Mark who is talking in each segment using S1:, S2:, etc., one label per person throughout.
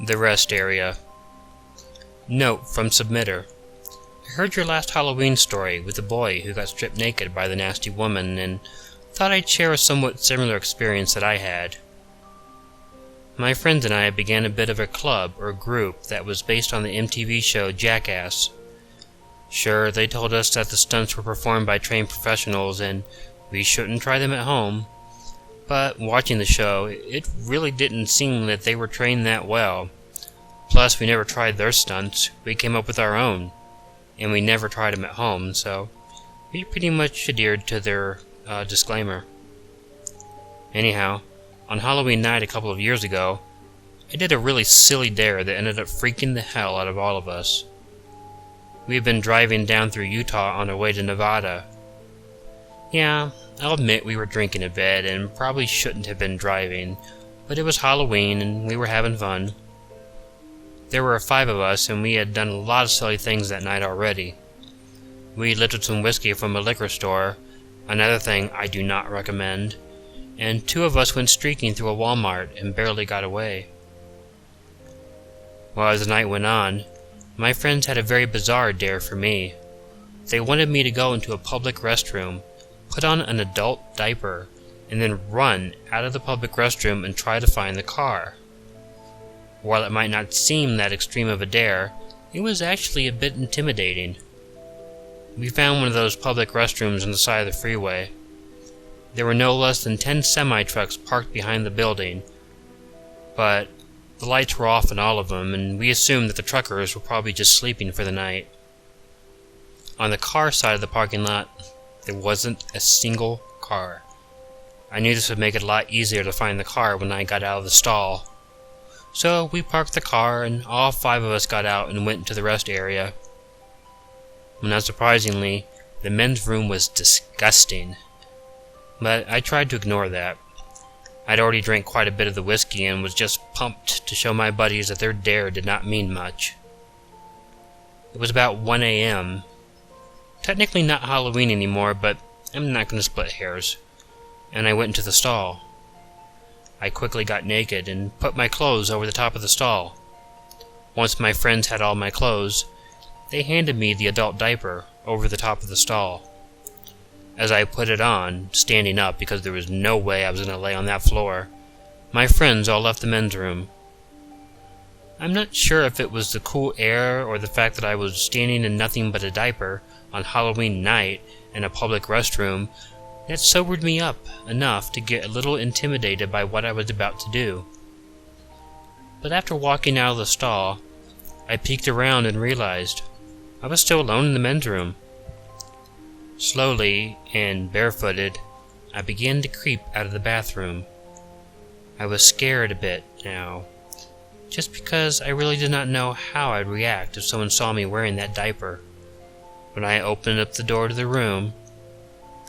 S1: The rest area. Note from submitter. I heard your last Halloween story with the boy who got stripped naked by the nasty woman and thought I'd share a somewhat similar experience that I had. My friends and I began a bit of a club or group that was based on the MTV show Jackass. Sure, they told us that the stunts were performed by trained professionals and we shouldn't try them at home, but watching the show, it really didn't seem that they were trained that well. Plus, we never tried their stunts, we came up with our own, and we never tried them at home, so we pretty much adhered to their disclaimer. Anyhow, on Halloween night a couple of years ago, I did a really silly dare that ended up freaking the hell out of all of us. We had been driving down through Utah on our way to Nevada. Yeah, I'll admit we were drinking a bit and probably shouldn't have been driving, but it was Halloween and we were having fun. There were 5 of us and we had done a lot of silly things that night already. We lifted some whiskey from a liquor store, another thing I do not recommend, and 2 of us went streaking through a Walmart and barely got away. Well, as the night went on, my friends had a very bizarre dare for me. They wanted me to go into a public restroom, put on an adult diaper, and then run out of the public restroom and try to find the car. While it might not seem that extreme of a dare, it was actually a bit intimidating. We found one of those public restrooms on the side of the freeway. There were no less than 10 semi-trucks parked behind the building, but the lights were off in all of them, and we assumed that the truckers were probably just sleeping for the night. On the car side of the parking lot, there wasn't a single car. I knew this would make it a lot easier to find the car when I got out of the stall. So we parked the car, and all 5 of us got out and went to the rest area. Not surprisingly, the men's room was disgusting. But I tried to ignore that. I'd already drank quite a bit of the whiskey and was just pumped to show my buddies that their dare did not mean much. It was about 1 a.m. Technically not Halloween anymore, but I'm not going to split hairs. And I went into the stall. I quickly got naked and put my clothes over the top of the stall. Once my friends had all my clothes, they handed me the adult diaper over the top of the stall. As I put it on, standing up because there was no way I was going to lay on that floor, my friends all left the men's room. I'm not sure if it was the cool air or the fact that I was standing in nothing but a diaper on Halloween night in a public restroom that sobered me up enough to get a little intimidated by what I was about to do. But after walking out of the stall, I peeked around and realized I was still alone in the men's room. Slowly, and barefooted, I began to creep out of the bathroom. I was scared a bit now, just because I really did not know how I'd react if someone saw me wearing that diaper. When I opened up the door to the room,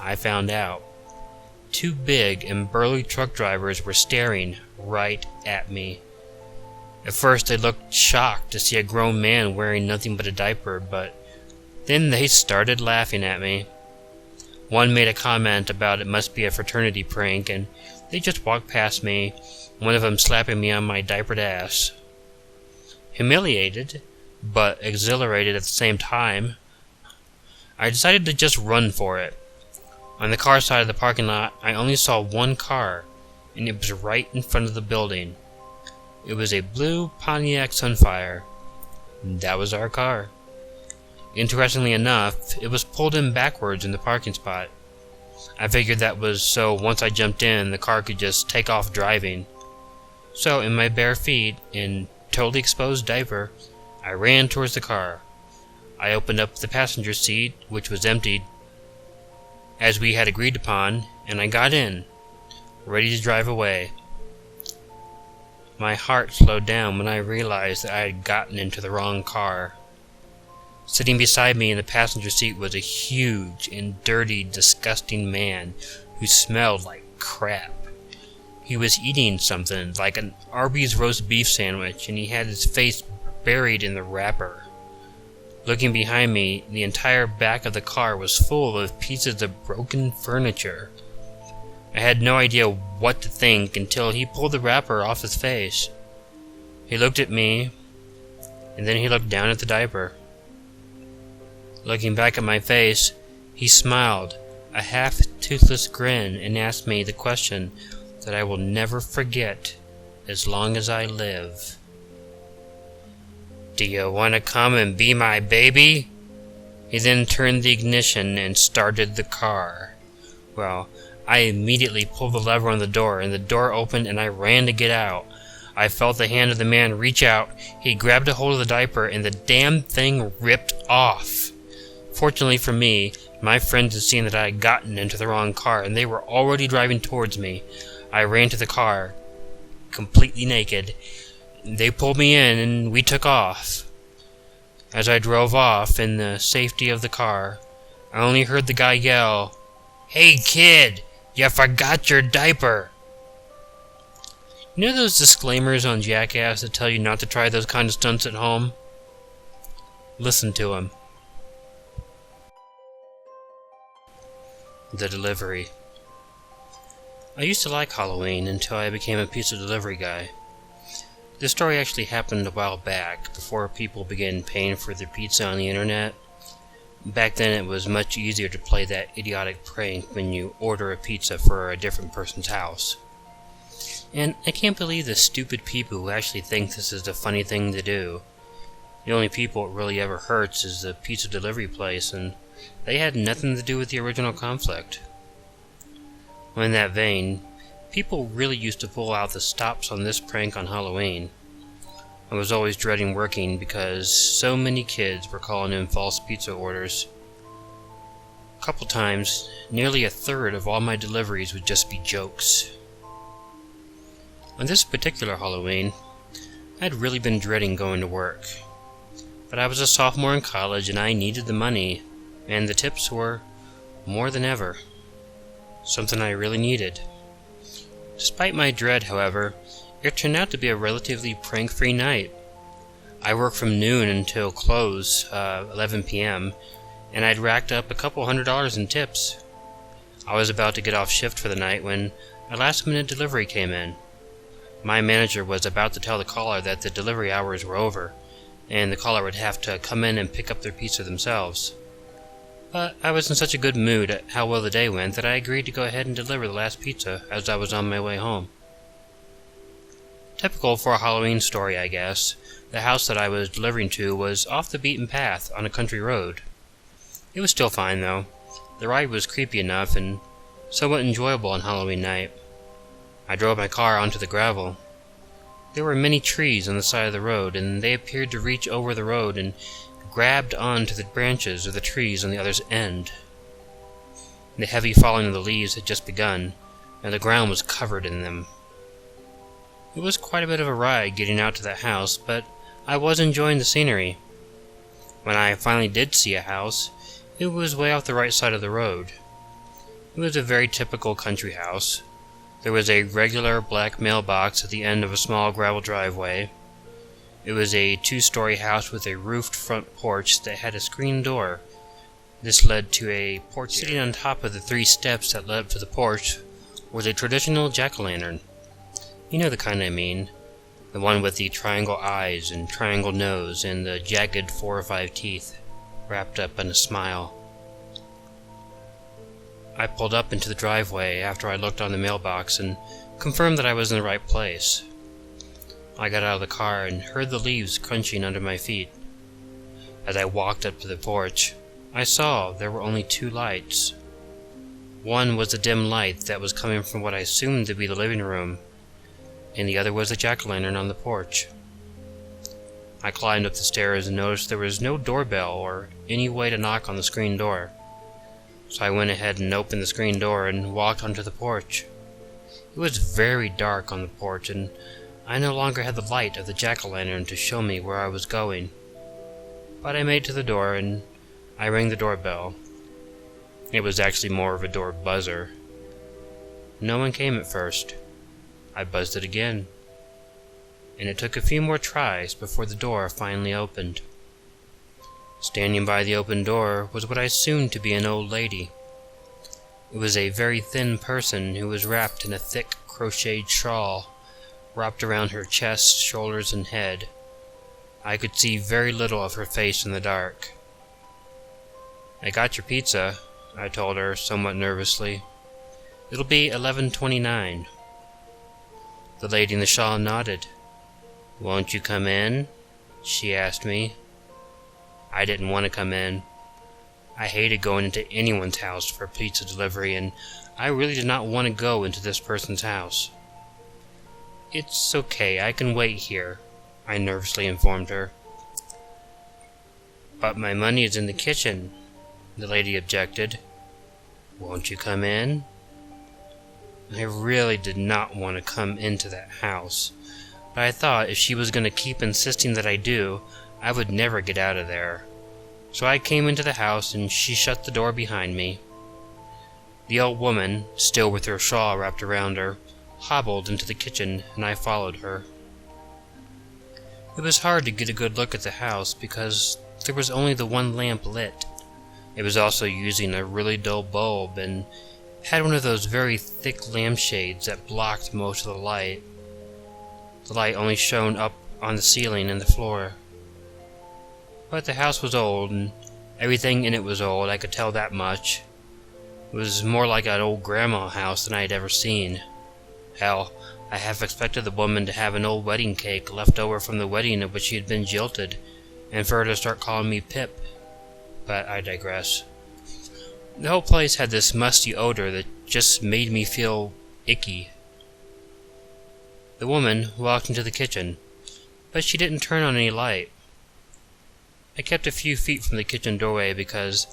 S1: I found out. 2 big and burly truck drivers were staring right at me. At first they looked shocked to see a grown man wearing nothing but a diaper, but then they started laughing at me. One made a comment about it must be a fraternity prank, and they just walked past me, one of them slapping me on my diapered ass. Humiliated, but exhilarated at the same time, I decided to just run for it. On the car side of the parking lot, I only saw 1 car, and it was right in front of the building. It was a blue Pontiac Sunfire. That was our car. Interestingly enough, it was pulled in backwards in the parking spot. I figured that was so once I jumped in, the car could just take off driving. So, in my bare feet, and totally exposed diaper, I ran towards the car. I opened up the passenger seat, which was emptied, as we had agreed upon, and I got in, ready to drive away. My heart slowed down when I realized that I had gotten into the wrong car. Sitting beside me in the passenger seat was a huge and dirty, disgusting man who smelled like crap. He was eating something like an Arby's roast beef sandwich, and he had his face buried in the wrapper. Looking behind me, the entire back of the car was full of pieces of broken furniture. I had no idea what to think until he pulled the wrapper off his face. He looked at me, and then he looked down at the diaper. Looking back at my face, he smiled, a half-toothless grin, and asked me the question that I will never forget as long as I live. "Do you want to come and be my baby?" He then turned the ignition and started the car. Well, I immediately pulled the lever on the door, and the door opened, and I ran to get out. I felt the hand of the man reach out. He grabbed a hold of the diaper, and the damn thing ripped off. Fortunately for me, my friends had seen that I had gotten into the wrong car, and they were already driving towards me. I ran to the car, completely naked. They pulled me in, and we took off. As I drove off in the safety of the car, I only heard the guy yell, "Hey kid, you forgot your diaper!" You know those disclaimers on Jackass that tell you not to try those kind of stunts at home? Listen to them. The delivery. I used to like Halloween until I became a pizza delivery guy. This story actually happened a while back, before people began paying for their pizza on the internet. Back then it was much easier to play that idiotic prank when you order a pizza for a different person's house. And I can't believe the stupid people who actually think this is a funny thing to do. The only people it really ever hurts is the pizza delivery place, and they had nothing to do with the original conflict. Well, in that vein, people really used to pull out the stops on this prank on Halloween. I was always dreading working because so many kids were calling in false pizza orders. A couple times, nearly a third of all my deliveries would just be jokes. On this particular Halloween, I'd really been dreading going to work. But I was a sophomore in college and I needed the money, and the tips were more than ever. Something I really needed. Despite my dread, however, it turned out to be a relatively prank-free night. I worked from noon until close, 11 p.m., and I'd racked up a couple $100s in tips. I was about to get off shift for the night when a last-minute delivery came in. My manager was about to tell the caller that the delivery hours were over, and the caller would have to come in and pick up their pizza themselves. But I was in such a good mood at how well the day went that I agreed to go ahead and deliver the last pizza as I was on my way home. Typical for a Halloween story, I guess, the house that I was delivering to was off the beaten path on a country road. It was still fine, though. The ride was creepy enough and somewhat enjoyable on Halloween night. I drove my car onto the gravel. There were many trees on the side of the road, and they appeared to reach over the road and grabbed onto the branches of the trees on the other end. The heavy falling of the leaves had just begun, and the ground was covered in them. It was quite a bit of a ride getting out to that house, but I was enjoying the scenery. When I finally did see a house, it was way off the right side of the road. It was a very typical country house. There was a regular black mailbox at the end of a small gravel driveway. It was a 2-story house with a roofed front porch that had a screen door. This led to a porch. Sitting on top of the 3 steps that led up to the porch was a traditional jack-o'-lantern. You know the kind I mean. The one with the triangle eyes and triangle nose and the jagged 4 or 5 teeth, wrapped up in a smile. I pulled up into the driveway after I looked on the mailbox and confirmed that I was in the right place. I got out of the car and heard the leaves crunching under my feet. As I walked up to the porch, I saw there were only 2 lights. One was a dim light that was coming from what I assumed to be the living room, and the other was a jack-o'-lantern on the porch. I climbed up the stairs and noticed there was no doorbell or any way to knock on the screen door. So I went ahead and opened the screen door and walked onto the porch. It was very dark on the porch, and I no longer had the light of the jack-o'-lantern to show me where I was going. But I made it to the door, and I rang the doorbell. It was actually more of a door buzzer. No one came at first. I buzzed it again, and it took a few more tries before the door finally opened. Standing by the open door was what I assumed to be an old lady. It was a very thin person who was wrapped in a thick crocheted shawl, wrapped around her chest, shoulders, and head. I could see very little of her face in the dark. "I got your pizza," I told her, somewhat nervously. "It'll be 11:29. The lady in the shawl nodded. "Won't you come in?" she asked me. I didn't want to come in. I hated going into anyone's house for pizza delivery, and I really did not want to go into this person's house. "It's okay, I can wait here," I nervously informed her. "But my money is in the kitchen," the lady objected. "Won't you come in?" I really did not want to come into that house, but I thought if she was going to keep insisting that I do, I would never get out of there. So I came into the house and she shut the door behind me. The old woman, still with her shawl wrapped around her, hobbled into the kitchen and I followed her. It was hard to get a good look at the house because there was only the one lamp lit. It was also using a really dull bulb and had one of those very thick lampshades that blocked most of the light. The light only shone up on the ceiling and the floor. But the house was old, and everything in it was old, I could tell that much. It was more like an old grandma house than I had ever seen. Hell, I half expected the woman to have an old wedding cake left over from the wedding at which she had been jilted, and for her to start calling me Pip. But I digress. The whole place had this musty odor that just made me feel icky. The woman walked into the kitchen, but she didn't turn on any light. I kept a few feet from the kitchen doorway because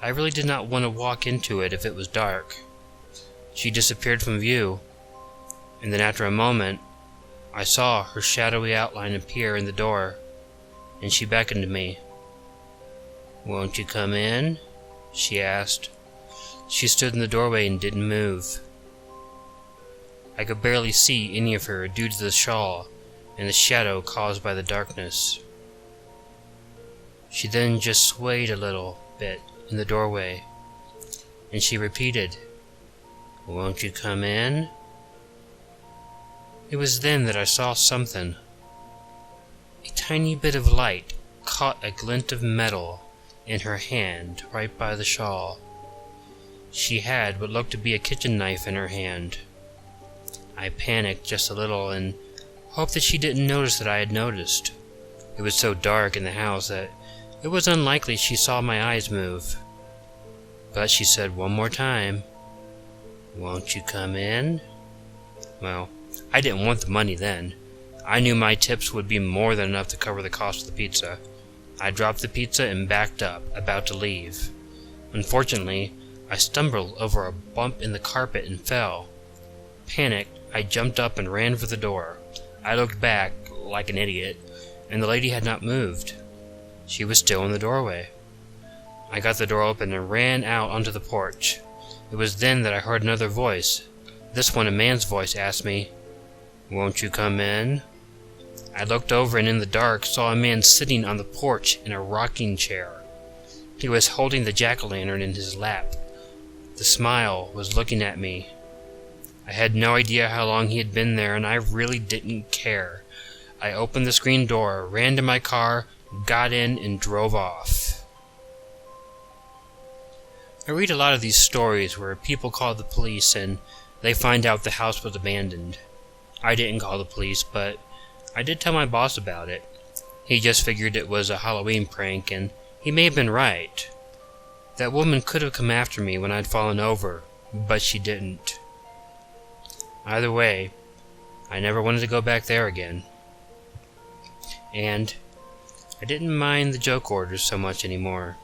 S1: I really did not want to walk into it if it was dark. She disappeared from view, and then after a moment, I saw her shadowy outline appear in the door, and she beckoned to me. "Won't you come in?" she asked. She stood in the doorway and didn't move. I could barely see any of her due to the shawl and the shadow caused by the darkness. She then just swayed a little bit in the doorway, and she repeated, "Won't you come in?" It was then that I saw something. A tiny bit of light caught a glint of metal in her hand right by the shawl. She had what looked to be a kitchen knife in her hand. I panicked just a little and hoped that she didn't notice that I had noticed. It was so dark in the house that it was unlikely she saw my eyes move. But she said one more time, "Won't you come in?" Well, I didn't want the money then. I knew my tips would be more than enough to cover the cost of the pizza. I dropped the pizza and backed up, about to leave. Unfortunately, I stumbled over a bump in the carpet and fell. Panicked, I jumped up and ran for the door. I looked back, like an idiot, and the lady had not moved. She was still in the doorway. I got the door open and ran out onto the porch. It was then that I heard another voice. This one, a man's voice, asked me, "Won't you come in?" I looked over and in the dark saw a man sitting on the porch in a rocking chair. He was holding the jack-o'-lantern in his lap. The smile was looking at me. I had no idea how long he had been there, and I really didn't care. I opened the screen door, ran to my car, got in, and drove off. I read a lot of these stories where people call the police and they find out the house was abandoned. I didn't call the police, but I did tell my boss about it. He just figured it was a Halloween prank, and he may have been right. That woman could have come after me when I'd fallen over, but she didn't. Either way, I never wanted to go back there again. And I didn't mind the joke orders so much anymore.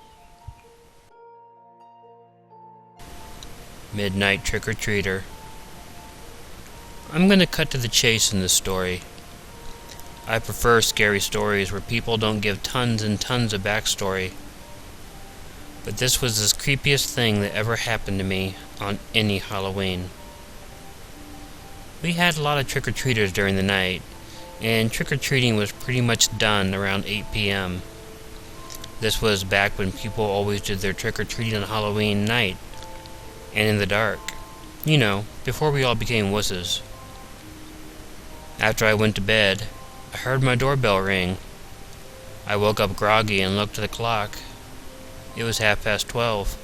S1: Midnite TrickOrTreater. I'm gonna cut to the chase in this story. I prefer scary stories where people don't give tons and tons of backstory. But this was the creepiest thing that ever happened to me on any Halloween. We had a lot of trick-or-treaters during the night, and trick-or-treating was pretty much done around 8 p.m. This was back when people always did their trick-or-treating on Halloween night, and in the dark. You know, before we all became wusses. After I went to bed, I heard my doorbell ring. I woke up groggy and looked at the clock. It was 12:30.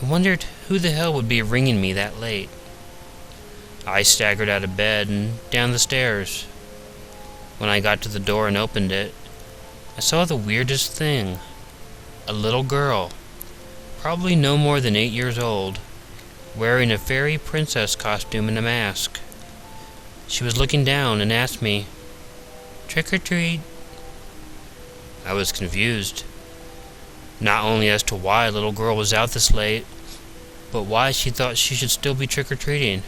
S1: I wondered who the hell would be ringing me that late. I staggered out of bed and down the stairs. When I got to the door and opened it, I saw the weirdest thing. A little girl, probably no more than 8 years old, wearing a fairy princess costume and a mask. She was looking down and asked me, "Trick or treat?" I was confused, not only as to why a little girl was out this late, but why she thought she should still be trick-or-treating.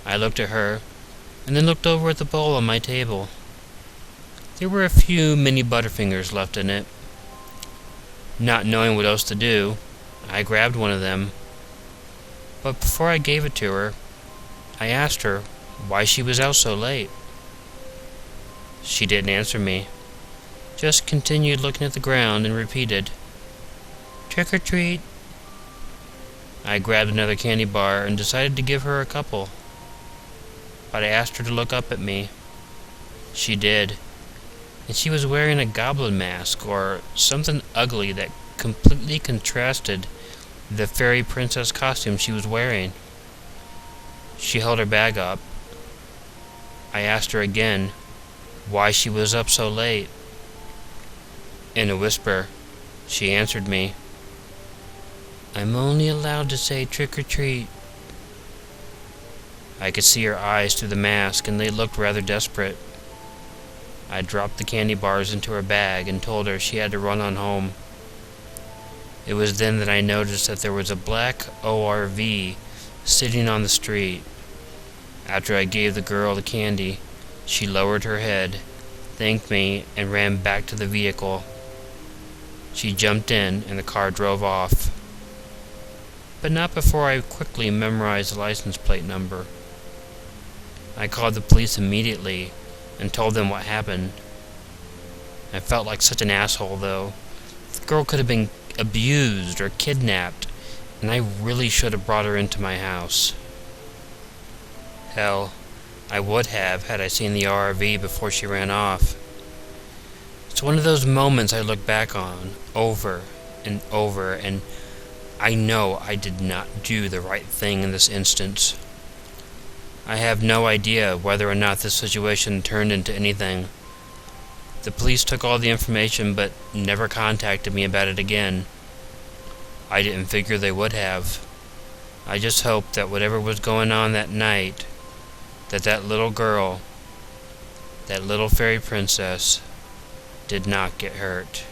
S1: I looked at her, and then looked over at the bowl on my table. There were a few mini Butterfingers left in it. Not knowing what else to do, I grabbed one of them. But before I gave it to her, I asked her why she was out so late. She didn't answer me, just continued looking at the ground and repeated, "Trick or treat." I grabbed another candy bar and decided to give her a couple. But I asked her to look up at me. She did, and she was wearing a goblin mask or something ugly that completely contrasted the fairy princess costume she was wearing. She held her bag up. I asked her again why she was up so late. In a whisper, she answered me, "I'm only allowed to say trick or treat." I could see her eyes through the mask, and they looked rather desperate. I dropped the candy bars into her bag and told her she had to run on home. It was then that I noticed that there was a black ORV sitting on the street. After I gave the girl the candy, she lowered her head, thanked me, and ran back to the vehicle. She jumped in, and the car drove off. But not before I quickly memorized the license plate number. I called the police immediately and told them what happened. I felt like such an asshole, though. The girl could have been abused or kidnapped, and I really should have brought her into my house. Hell, I would have had I seen the RV before she ran off. It's one of those moments I look back on over and over, and I know I did not do the right thing in this instance. I have no idea whether or not this situation turned into anything. The police took all the information but never contacted me about it again. I didn't figure they would have. I just hoped that whatever was going on that night, that little girl, that little fairy princess, did not get hurt.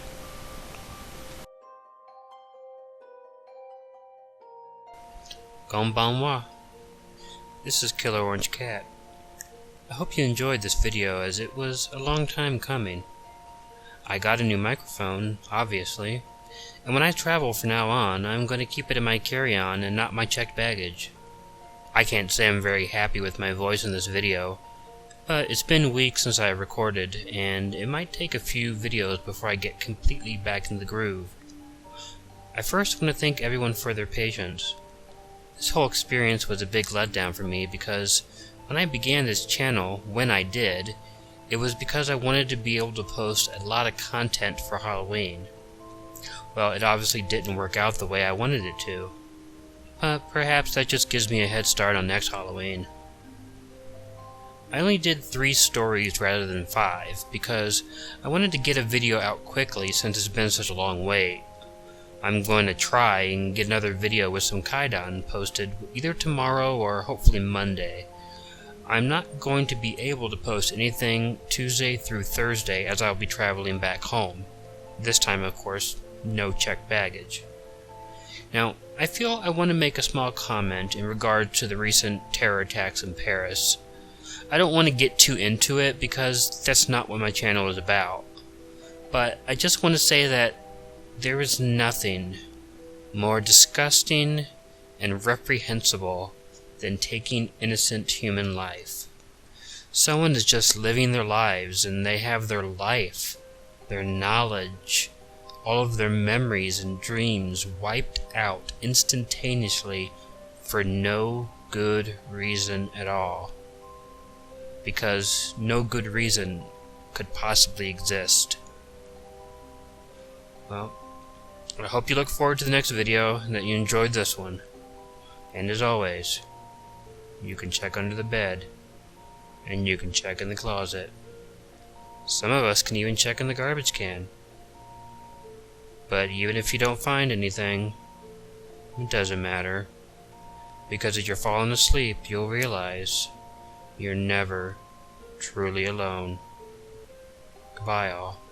S1: Konbanwa. This is Killer Orange Cat. I hope you enjoyed this video, as it was a long time coming. I got a new microphone, obviously, and when I travel from now on, I'm going to keep it in my carry-on and not my checked baggage. I can't say I'm very happy with my voice in this video, but it's been weeks since I recorded, and it might take a few videos before I get completely back in the groove. I first want to thank everyone for their patience. This whole experience was a big letdown for me because when I began this channel, when I did, it was because I wanted to be able to post a lot of content for Halloween. Well, it obviously didn't work out the way I wanted it to. Perhaps that just gives me a head start on next Halloween. I only did 3 stories rather than 5 because I wanted to get a video out quickly since it's been such a long wait. I'm going to try and get another video with some Kaidan posted either tomorrow or hopefully Monday. I'm not going to be able to post anything Tuesday through Thursday as I'll be traveling back home. This time, of course, no checked baggage. Now, I feel I want to make a small comment in regard to the recent terror attacks in Paris. I don't want to get too into it because that's not what my channel is about. But I just want to say that there is nothing more disgusting and reprehensible than taking innocent human life. Someone is just living their lives, and they have their life, their knowledge, all of their memories and dreams wiped out instantaneously for no good reason at all. because no good reason could possibly exist. Well, I hope you look forward to the next video and that you enjoyed this one. And as always, you can check under the bed, and you can check in the closet. Some of us can even check in the garbage can. But even if you don't find anything, it doesn't matter. Because as you're falling asleep, you'll realize you're never truly alone. Goodbye, all.